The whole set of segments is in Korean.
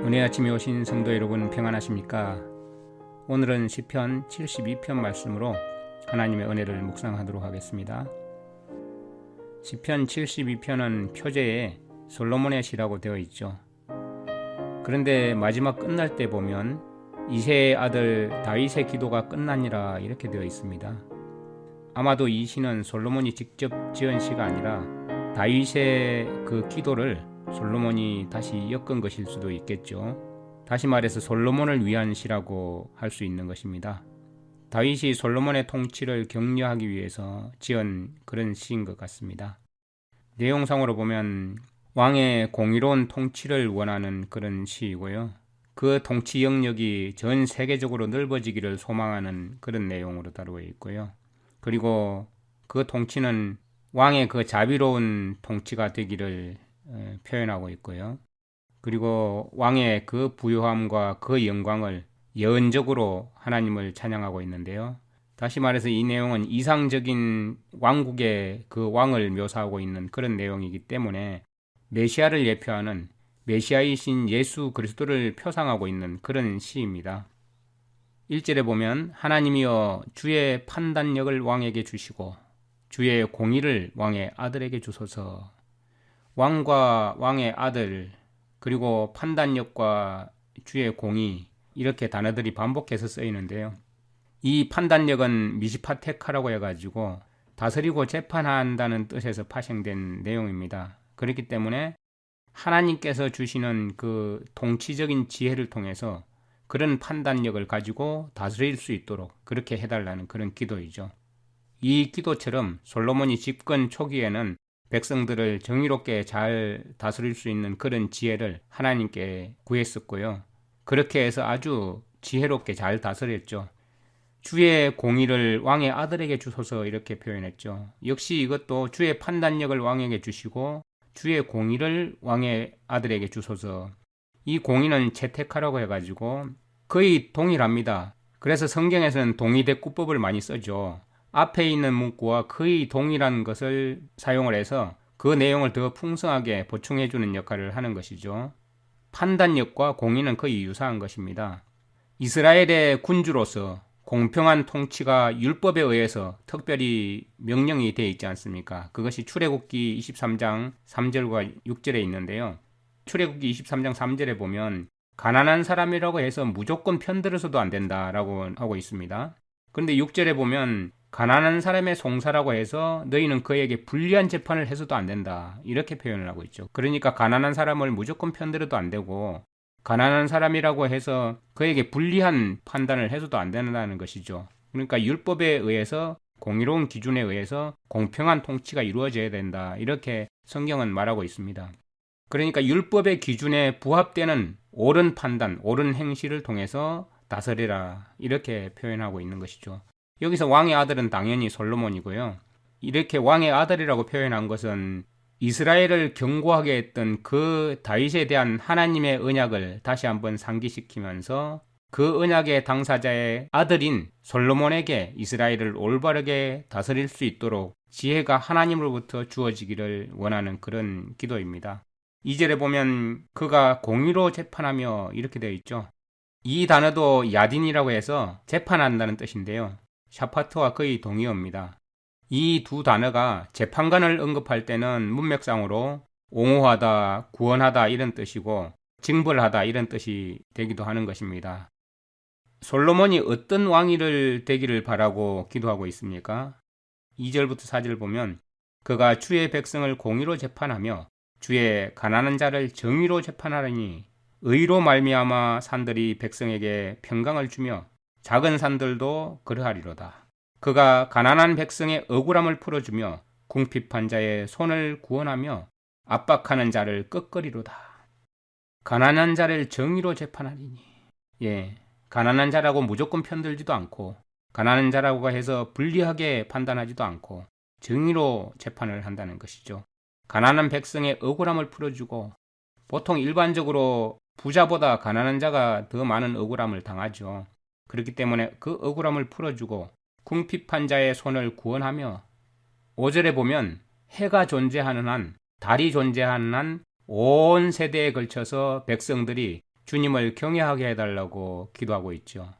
은혜 아침에 오신 성도 여러분 평안하십니까? 오늘은 시편 72편 말씀으로 하나님의 은혜를 묵상하도록 하겠습니다. 시편 72편은 표제에 솔로몬의 시라고 되어 있죠. 그런데 마지막 끝날 때 보면 이새의 아들 다윗의 기도가 끝나니라 이렇게 되어 있습니다. 아마도 이 시는 솔로몬이 직접 지은 시가 아니라 다윗의 그 기도를 솔로몬이 다시 엮은 것일 수도 있겠죠. 다시 말해서 솔로몬을 위한 시라고 할 수 있는 것입니다. 다윗이 솔로몬의 통치를 격려하기 위해서 지은 그런 시인 것 같습니다. 내용상으로 보면 왕의 공의로운 통치를 원하는 그런 시이고요. 그 통치 영역이 전 세계적으로 넓어지기를 소망하는 그런 내용으로 다루어 있고요. 그리고 그 통치는 왕의 그 자비로운 통치가 되기를 표현하고 있고요. 그리고 왕의 그 부요함과 그 영광을 예언적으로 하나님을 찬양하고 있는데요. 다시 말해서 이 내용은 이상적인 왕국의 그 왕을 묘사하고 있는 그런 내용이기 때문에 메시아를 예표하는 메시아이신 예수 그리스도를 표상하고 있는 그런 시입니다. 1절에 보면 하나님이여 주의 판단력을 왕에게 주시고 주의 공의를 왕의 아들에게 주소서. 왕과 왕의 아들 그리고 판단력과 주의 공의 이렇게 단어들이 반복해서 쓰이는데요. 이 판단력은 미시파테카라고 해가지고 다스리고 재판한다는 뜻에서 파생된 내용입니다. 그렇기 때문에 하나님께서 주시는 그 통치적인 지혜를 통해서 그런 판단력을 가지고 다스릴 수 있도록 그렇게 해달라는 그런 기도이죠. 이 기도처럼 솔로몬이 집권 초기에는 백성들을 정의롭게 잘 다스릴 수 있는 그런 지혜를 하나님께 구했었고요. 그렇게 해서 아주 지혜롭게 잘 다스렸죠. 주의 공의를 왕의 아들에게 주소서 이렇게 표현했죠. 역시 이것도 주의 판단력을 왕에게 주시고 주의 공의를 왕의 아들에게 주소서. 이 공의는 채택하라고 해가지고 거의 동일합니다. 그래서 성경에서는 동의대꾸법을 많이 쓰죠. 앞에 있는 문구와 거의 동일한 것을 사용을 해서 그 내용을 더 풍성하게 보충해주는 역할을 하는 것이죠. 판단력과 공의는 거의 유사한 것입니다. 이스라엘의 군주로서 공평한 통치가 율법에 의해서 특별히 명령이 되어 있지 않습니까? 그것이 출애굽기 23장 3절과 6절에 있는데요. 출애굽기 23장 3절에 보면 가난한 사람이라고 해서 무조건 편들어서도 안 된다라고 하고 있습니다. 그런데 6절에 보면 가난한 사람의 송사라고 해서 너희는 그에게 불리한 재판을 해서도 안 된다 이렇게 표현을 하고 있죠. 그러니까 가난한 사람을 무조건 편들어도 안 되고 가난한 사람이라고 해서 그에게 불리한 판단을 해서도 안 된다는 것이죠. 그러니까 율법에 의해서 공의로운 기준에 의해서 공평한 통치가 이루어져야 된다 이렇게 성경은 말하고 있습니다. 그러니까 율법의 기준에 부합되는 옳은 판단, 옳은 행실을 통해서 다스리라 이렇게 표현하고 있는 것이죠. 여기서 왕의 아들은 당연히 솔로몬이고요. 이렇게 왕의 아들이라고 표현한 것은 이스라엘을 경고하게 했던 그 다윗에 대한 하나님의 언약을 다시 한번 상기시키면서 그 언약의 당사자의 아들인 솔로몬에게 이스라엘을 올바르게 다스릴 수 있도록 지혜가 하나님으로부터 주어지기를 원하는 그런 기도입니다. 2절에 보면 그가 공의로 재판하며 이렇게 되어 있죠. 이 단어도 야딘이라고 해서 재판한다는 뜻인데요. 샤파트와 거의 동의어입니다. 이 두 단어가 재판관을 언급할 때는 문맥상으로 옹호하다, 구원하다 이런 뜻이고 징벌하다 이런 뜻이 되기도 하는 것입니다. 솔로몬이 어떤 왕위를 되기를 바라고 기도하고 있습니까? 2절부터 4절 보면 그가 주의 백성을 공의로 재판하며 주의 가난한 자를 정의로 재판하리니 의로 말미암아 산들이 백성에게 평강을 주며 작은 산들도 그러하리로다. 그가 가난한 백성의 억울함을 풀어주며 궁핍한 자의 손을 구원하며 압박하는 자를 꺾으리로다. 가난한 자를 정의로 재판하리니. 가난한 자라고 무조건 편들지도 않고 가난한 자라고 해서 불리하게 판단하지도 않고 정의로 재판을 한다는 것이죠. 가난한 백성의 억울함을 풀어주고 보통 일반적으로 부자보다 가난한 자가 더 많은 억울함을 당하죠. 그렇기 때문에 그 억울함을 풀어주고 궁핍한 자의 손을 구원하며 5절에 보면 해가 존재하는 한, 달이 존재하는 한 온 세대에 걸쳐서 백성들이 주님을 경외하게 해달라고 기도하고 있죠.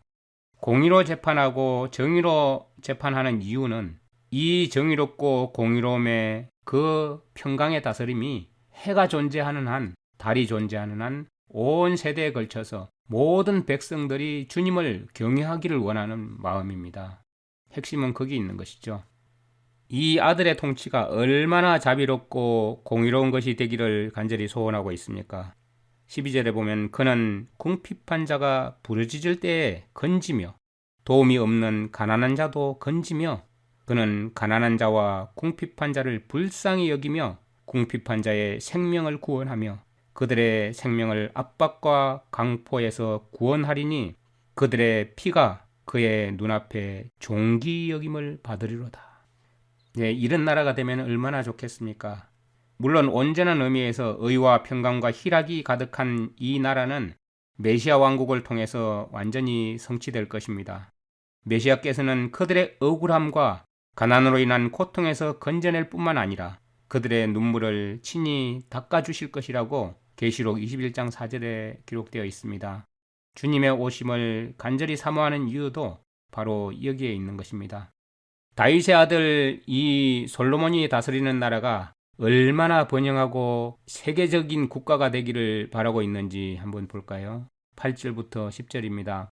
공의로 재판하고 정의로 재판하는 이유는 이 정의롭고 공의로움의 그 평강의 다스림이 해가 존재하는 한, 달이 존재하는 한 온 세대에 걸쳐서 모든 백성들이 주님을 경외하기를 원하는 마음입니다. 핵심은 거기 있는 것이죠. 이 아들의 통치가 얼마나 자비롭고 공의로운 것이 되기를 간절히 소원하고 있습니까? 12절에 보면 그는 궁핍한 자가 부르짖을 때에 건지며 도움이 없는 가난한 자도 건지며 그는 가난한 자와 궁핍한 자를 불쌍히 여기며 궁핍한 자의 생명을 구원하며 그들의 생명을 압박과 강포에서 구원하리니 그들의 피가 그의 눈앞에 존귀 여김을 받으리로다. 네, 이런 나라가 되면 얼마나 좋겠습니까? 물론 온전한 의미에서 의와 평강과 희락이 가득한 이 나라는 메시아 왕국을 통해서 완전히 성취될 것입니다. 메시아께서는 그들의 억울함과 가난으로 인한 고통에서 건져낼 뿐만 아니라 그들의 눈물을 친히 닦아주실 것이라고 계시록 21장 4절에 기록되어 있습니다. 주님의 오심을 간절히 사모하는 이유도 바로 여기에 있는 것입니다. 다윗의 아들 이 솔로몬이 다스리는 나라가 얼마나 번영하고 세계적인 국가가 되기를 바라고 있는지 한번 볼까요? 8절부터 10절입니다.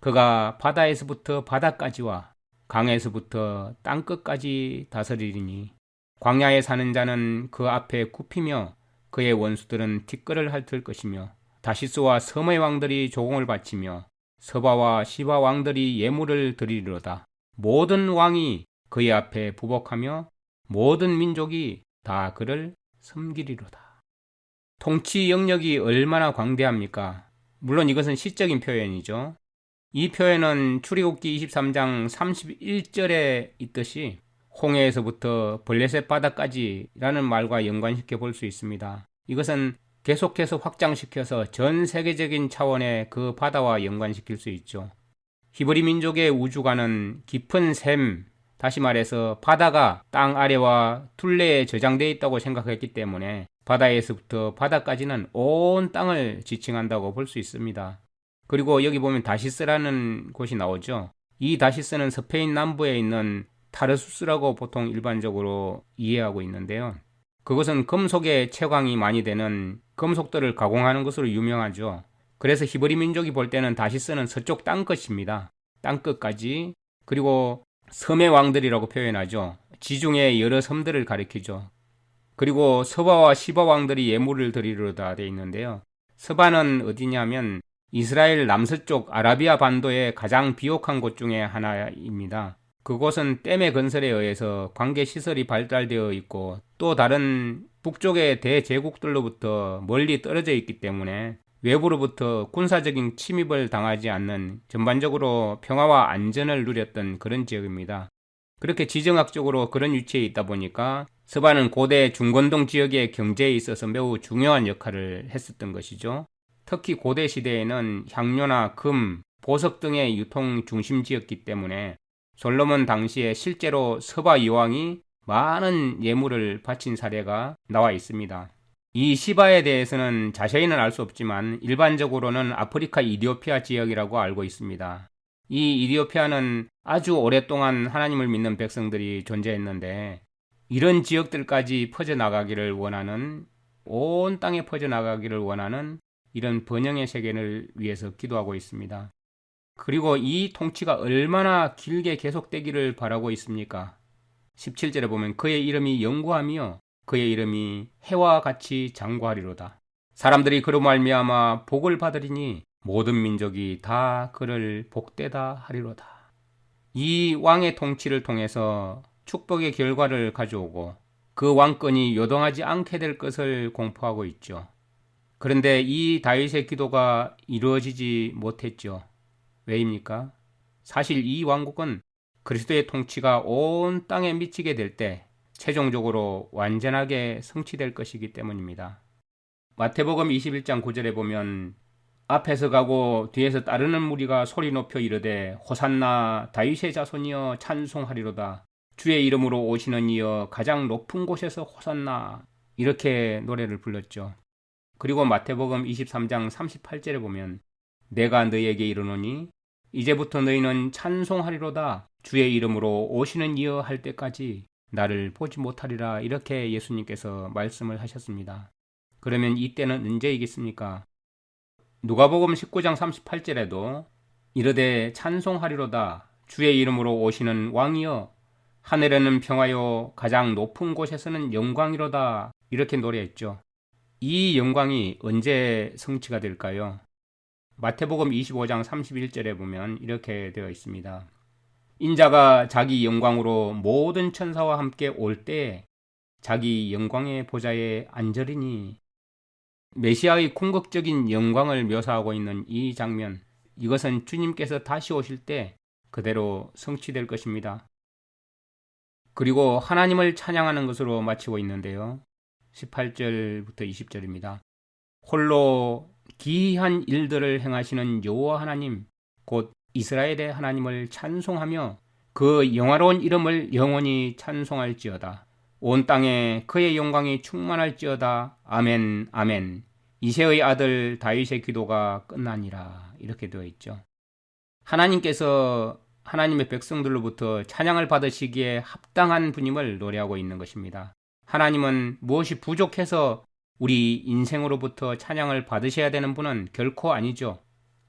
그가 바다에서부터 바다까지와 강에서부터 땅끝까지 다스리리니 광야에 사는 자는 그 앞에 굽히며 그의 원수들은 티끌을 핥을 것이며 다시스와 섬의 왕들이 조공을 바치며 서바와 시바 왕들이 예물을 드리리로다. 모든 왕이 그의 앞에 부복하며 모든 민족이 다 그를 섬기리로다. 통치 영역이 얼마나 광대합니까? 물론 이것은 시적인 표현이죠. 이 표현은 출애굽기 23장 31절에 있듯이 홍해에서부터 블레셋 바다까지라는 말과 연관시켜 볼 수 있습니다. 이것은 계속해서 확장시켜서 전 세계적인 차원의 그 바다와 연관시킬 수 있죠. 히브리 민족의 우주관은 깊은 샘, 다시 말해서 바다가 땅 아래와 둘레에 저장되어 있다고 생각했기 때문에 바다에서부터 바다까지는 온 땅을 지칭한다고 볼 수 있습니다. 그리고 여기 보면 다시스라는 곳이 나오죠. 이 다시스는 스페인 남부에 있는 타르수스라고 보통 일반적으로 이해하고 있는데요. 그것은 금속의 채광이 많이 되는 금속들을 가공하는 것으로 유명하죠. 그래서 히브리 민족이 볼 때는 다시스는 서쪽 땅끝입니다. 땅끝까지. 그리고 섬의 왕들이라고 표현하죠. 지중해 여러 섬들을 가리키죠. 그리고 서바와 시바 왕들이 예물을 드리려다 되어 있는데요. 서바는 어디냐면 이스라엘 남서쪽 아라비아 반도의 가장 비옥한 곳 중에 하나입니다. 그곳은 댐의 건설에 의해서 관계시설이 발달되어 있고 또 다른 북쪽의 대제국들로부터 멀리 떨어져 있기 때문에 외부로부터 군사적인 침입을 당하지 않는 전반적으로 평화와 안전을 누렸던 그런 지역입니다. 그렇게 지정학적으로 그런 위치에 있다 보니까 서바는 고대 중건동 지역의 경제에 있어서 매우 중요한 역할을 했었던 것이죠. 특히 고대 시대에는 향료나 금, 보석 등의 유통 중심지였기 때문에 솔로몬 당시에 실제로 서바 여왕이 많은 예물을 바친 사례가 나와 있습니다. 이 시바에 대해서는 자세히는 알 수 없지만 일반적으로는 아프리카 이디오피아 지역이라고 알고 있습니다. 이 이디오피아는 아주 오랫동안 하나님을 믿는 백성들이 존재했는데 이런 지역들까지 퍼져나가기를 원하는, 온 땅에 퍼져나가기를 원하는 이런 번영의 세계를 위해서 기도하고 있습니다. 그리고 이 통치가 얼마나 길게 계속되기를 바라고 있습니까? 17절에 보면 그의 이름이 영구하며 그의 이름이 해와 같이 장구하리로다. 사람들이 그로 말미암아 복을 받으리니 모든 민족이 다 그를 복되다 하리로다. 이 왕의 통치를 통해서 축복의 결과를 가져오고 그 왕권이 요동하지 않게 될 것을 공포하고 있죠. 그런데 이 다윗의 기도가 이루어지지 못했죠. 왜입니까? 사실 이 왕국은 그리스도의 통치가 온 땅에 미치게 될 때 최종적으로 완전하게 성취될 것이기 때문입니다. 마태복음 21장 9절에 보면 앞에서 가고 뒤에서 따르는 무리가 소리 높여 이르되 호산나 다윗의 자손이여 찬송하리로다. 주의 이름으로 오시는 이여 가장 높은 곳에서 호산나, 이렇게 노래를 불렀죠. 그리고 마태복음 23장 38절에 보면 내가 너희에게 이르노니 이제부터 너희는 찬송하리로다 주의 이름으로 오시는 이여 할 때까지 나를 보지 못하리라 이렇게 예수님께서 말씀을 하셨습니다. 그러면 이때는 언제이겠습니까? 누가복음 19장 38절에도 이르되 찬송하리로다 주의 이름으로 오시는 왕이여 하늘에는 평화요 가장 높은 곳에서는 영광이로다 이렇게 노래했죠. 이 영광이 언제 성취가 될까요? 마태복음 25장 31절에 보면 이렇게 되어 있습니다. 인자가 자기 영광으로 모든 천사와 함께 올 때에 자기 영광의 보좌에 앉으리니 메시아의 궁극적인 영광을 묘사하고 있는 이 장면, 이것은 주님께서 다시 오실 때 그대로 성취될 것입니다. 그리고 하나님을 찬양하는 것으로 마치고 있는데요. 18절부터 20절입니다. 홀로 기이한 일들을 행하시는 여호와 하나님 곧 이스라엘의 하나님을 찬송하며 그 영화로운 이름을 영원히 찬송할지어다. 온 땅에 그의 영광이 충만할지어다. 아멘 아멘. 이새의 아들 다윗의 기도가 끝나니라 이렇게 되어 있죠. 하나님께서 하나님의 백성들로부터 찬양을 받으시기에 합당한 분임을 노래하고 있는 것입니다. 하나님은 무엇이 부족해서 우리 인생으로부터 찬양을 받으셔야 되는 분은 결코 아니죠.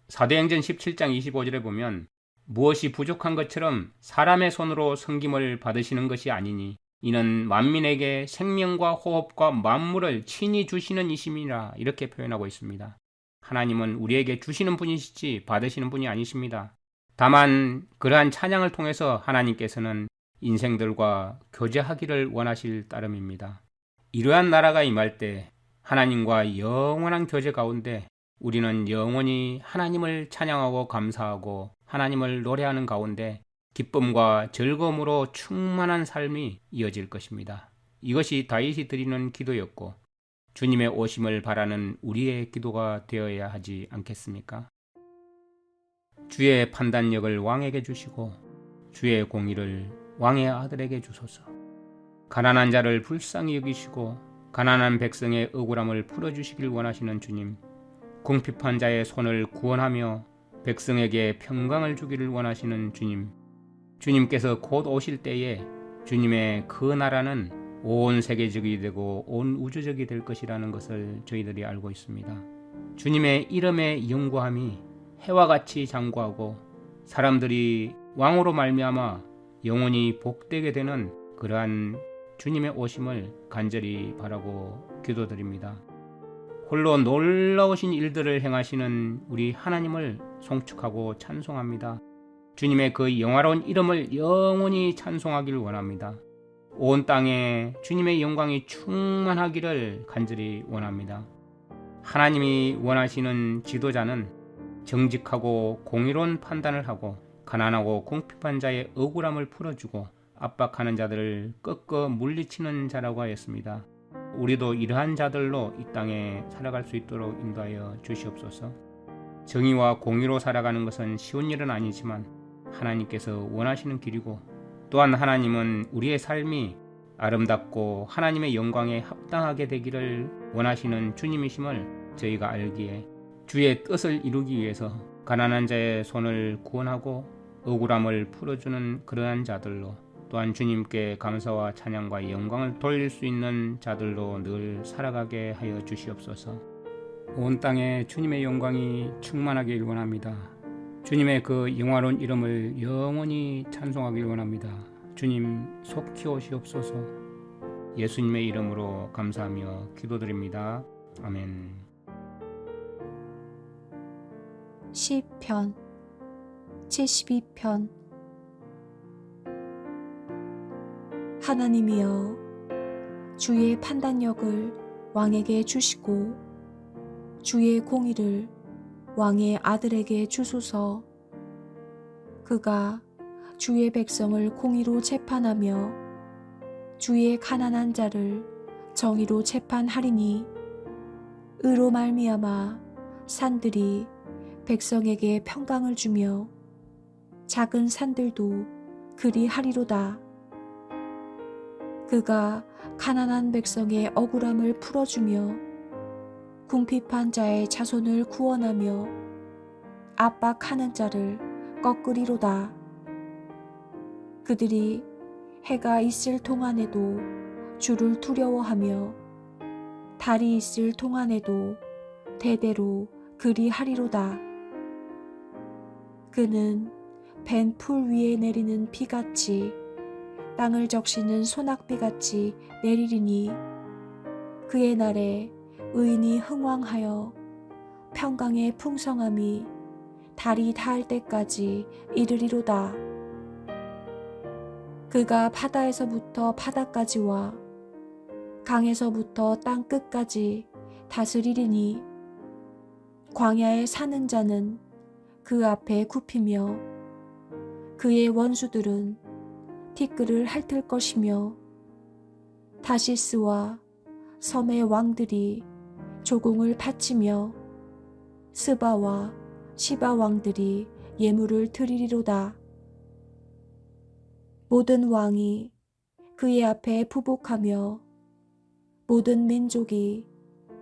사도행전 17장 25절에 보면 무엇이 부족한 것처럼 사람의 손으로 섬김을 받으시는 것이 아니니 이는 만민에게 생명과 호흡과 만물을 친히 주시는 이심이라 이렇게 표현하고 있습니다. 하나님은 우리에게 주시는 분이시지 받으시는 분이 아니십니다. 다만 그러한 찬양을 통해서 하나님께서는 인생들과 교제하기를 원하실 따름입니다. 이러한 나라가 임할 때 하나님과 영원한 교제 가운데 우리는 영원히 하나님을 찬양하고 감사하고 하나님을 노래하는 가운데 기쁨과 즐거움으로 충만한 삶이 이어질 것입니다. 이것이 다윗이 드리는 기도였고 주님의 오심을 바라는 우리의 기도가 되어야 하지 않겠습니까? 주의 판단력을 왕에게 주시고 주의 공의를 왕의 아들에게 주소서. 가난한 자를 불쌍히 여기시고 가난한 백성의 억울함을 풀어주시길 원하시는 주님, 궁핍한 자의 손을 구원하며 백성에게 평강을 주기를 원하시는 주님, 주님께서 곧 오실 때에 주님의 그 나라는 온 세계적이 되고 온 우주적이 될 것이라는 것을 저희들이 알고 있습니다. 주님의 이름의 영구함이 해와 같이 장구하고 사람들이 왕으로 말미암아 영원히 복되게 되는 그러한 주님의 오심을 간절히 바라고 기도드립니다. 홀로 놀라우신 일들을 행하시는 우리 하나님을 송축하고 찬송합니다. 주님의 그 영화로운 이름을 영원히 찬송하기를 원합니다. 온 땅에 주님의 영광이 충만하기를 간절히 원합니다. 하나님이 원하시는 지도자는 정직하고 공의로운 판단을 하고 가난하고 궁핍한 자의 억울함을 풀어주고 압박하는 자들을 꺾어 물리치는 자라고 하였습니다. 우리도 이러한 자들로 이 땅에 살아갈 수 있도록 인도하여 주시옵소서. 정의와 공의로 살아가는 것은 쉬운 일은 아니지만 하나님께서 원하시는 길이고 또한 하나님은 우리의 삶이 아름답고 하나님의 영광에 합당하게 되기를 원하시는 주님이심을 저희가 알기에 주의 뜻을 이루기 위해서 가난한 자의 손을 구원하고 억울함을 풀어주는 그러한 자들로 또한 주님께 감사와 찬양과 영광을 돌릴 수 있는 자들로 늘 살아가게 하여 주시옵소서. 온 땅에 주님의 영광이 충만하길 원합니다. 주님의 그 영화로운 이름을 영원히 찬송하길 원합니다. 주님 속히 오시옵소서. 예수님의 이름으로 감사하며 기도드립니다. 아멘. 시편 72편. 하나님이여, 주의 판단력을 왕에게 주시고 주의 공의를 왕의 아들에게 주소서. 그가 주의 백성을 공의로 재판하며 주의 가난한 자를 정의로 재판하리니 의로 말미암아 산들이 백성에게 평강을 주며 작은 산들도 그리하리로다. 그가 가난한 백성의 억울함을 풀어주며 궁핍한 자의 자손을 구원하며 압박하는 자를 꺾으리로다. 그들이 해가 있을 동안에도 주를 두려워하며 달이 있을 동안에도 대대로 그리하리로다. 그는 밴 풀 위에 내리는 비같이 땅을 적시는 소낙비같이 내리리니 그의 날에 의인이 흥왕하여 평강의 풍성함이 달이 닿을 때까지 이르리로다. 그가 바다에서부터 바다까지와 강에서부터 땅 끝까지 다스리리니 광야에 사는 자는 그 앞에 굽히며 그의 원수들은 티끌을 핥을 것이며 다시스와 섬의 왕들이 조공을 바치며 스바와 시바 왕들이 예물을 드리리로다. 모든 왕이 그의 앞에 부복하며 모든 민족이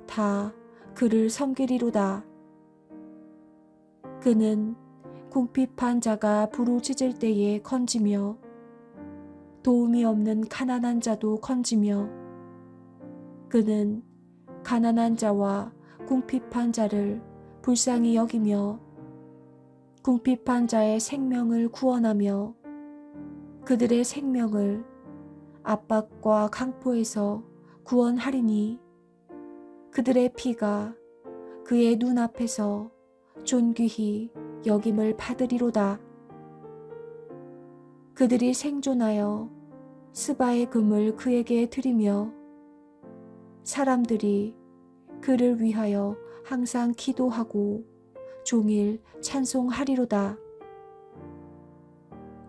다 그를 섬기리로다. 그는 궁핍한 자가 부르짖을 때에 건지며 도움이 없는 가난한 자도 건지며 그는 가난한 자와 궁핍한 자를 불쌍히 여기며 궁핍한 자의 생명을 구원하며 그들의 생명을 압박과 강포에서 구원하리니 그들의 피가 그의 눈앞에서 존귀히 여김을 받으리로다. 그들이 생존하여 스바의 금을 그에게 드리며 사람들이 그를 위하여 항상 기도하고 종일 찬송하리로다.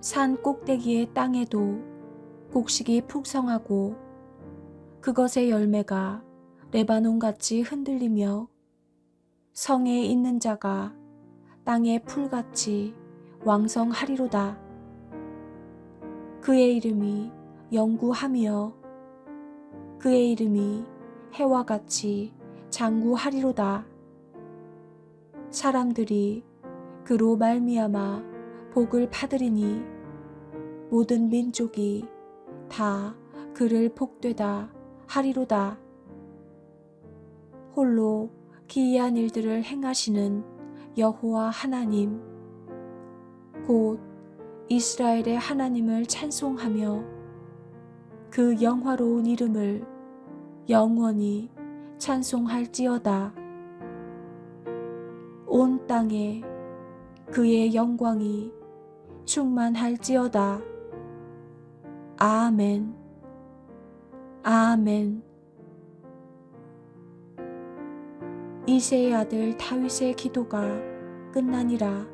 산 꼭대기의 땅에도 곡식이 풍성하고 그것의 열매가 레바논같이 흔들리며 성에 있는 자가 땅의 풀같이 왕성하리로다. 그의 이름이 영구하며 그의 이름이 해와 같이 장구하리로다. 사람들이 그로 말미암아 복을 받으리니 모든 민족이 다 그를 복되다 하리로다. 홀로 기이한 일들을 행하시는 여호와 하나님 곧 이스라엘의 하나님을 찬송하며 그 영화로운 이름을 영원히 찬송할지어다. 온 땅에 그의 영광이 충만할지어다. 아멘. 아멘. 이새의 아들 다윗의 기도가 끝나니라.